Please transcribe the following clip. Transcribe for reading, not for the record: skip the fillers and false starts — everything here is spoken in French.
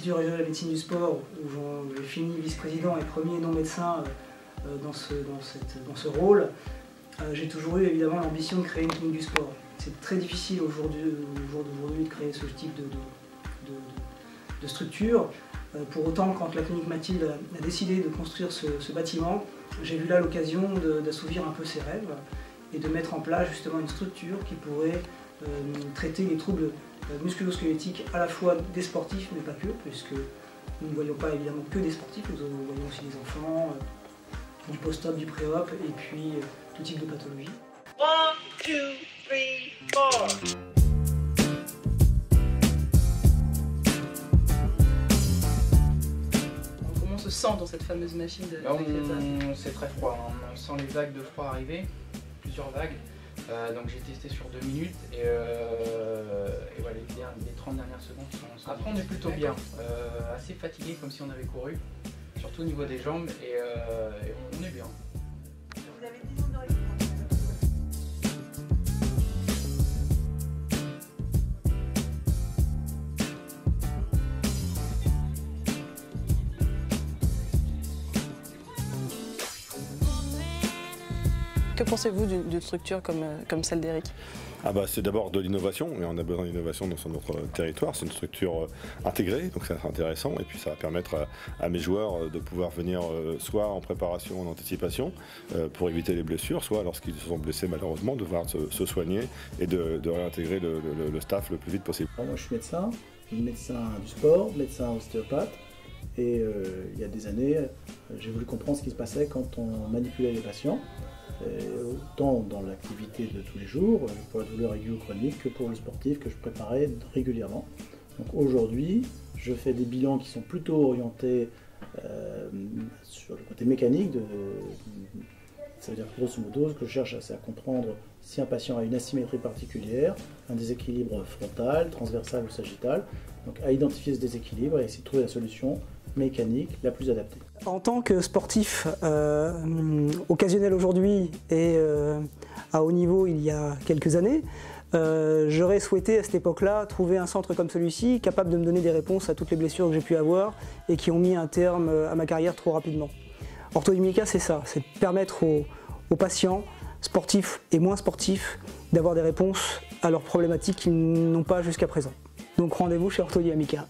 l'Institut régional de la médecine du sport, où j'ai fini vice-président et premier non-médecin dans ce rôle, j'ai toujours eu évidemment l'ambition de créer une clinique du sport. C'est très difficile au jour d'aujourd'hui de créer ce type de structure. Pour autant, quand la clinique Mathilde a décidé de construire ce bâtiment, j'ai vu là l'occasion d'assouvir un peu ses rêves et de mettre en place justement une structure qui pourrait traiter les troubles musculo-squelettiques à la fois des sportifs, mais pas que, puisque nous ne voyons pas évidemment que des sportifs, nous voyons aussi des enfants, du post-op, du pré-op, et puis tout type de pathologie. 1, 2, 3, 4. Comment on se sent dans cette fameuse machine de C'est très froid, hein. On sent les vagues de froid arriver, plusieurs vagues. Donc j'ai testé sur 2 minutes et voilà, les 30 dernières secondes sont... Après on est plutôt bien, assez fatigué comme si on avait couru, surtout au niveau des jambes et on est bien. Vous avez 10 ans de récupération. Que pensez-vous d'une structure comme celle d'Eric? C'est d'abord de l'innovation, et on a besoin d'innovation sur notre territoire. C'est une structure intégrée, donc c'est intéressant, et puis ça va permettre à mes joueurs de pouvoir venir soit en préparation, en anticipation, pour éviter les blessures, soit lorsqu'ils se sont blessés malheureusement, de devoir se soigner et de réintégrer le staff le plus vite possible. Moi je suis médecin du sport, médecin ostéopathe, et il y a des années, j'ai voulu comprendre ce qui se passait quand on manipulait les patients. Autant dans l'activité de tous les jours, pour la douleur aiguë ou chronique, que pour le sportif que je préparais régulièrement. Donc aujourd'hui, je fais des bilans qui sont plutôt orientés sur le côté mécanique. Ça veut dire grosso modo, ce que je cherche, c'est à comprendre si un patient a une asymétrie particulière, un déséquilibre frontal, transversal ou sagittal, donc à identifier ce déséquilibre et essayer de trouver la solution mécanique la plus adaptée. En tant que sportif occasionnel aujourd'hui et à haut niveau il y a quelques années, j'aurais souhaité à cette époque-là trouver un centre comme celui-ci capable de me donner des réponses à toutes les blessures que j'ai pu avoir et qui ont mis un terme à ma carrière trop rapidement. Orthodynamica, c'est ça, c'est permettre aux patients, sportifs et moins sportifs, d'avoir des réponses à leurs problématiques qu'ils n'ont pas jusqu'à présent. Donc rendez-vous chez Orthodynamica.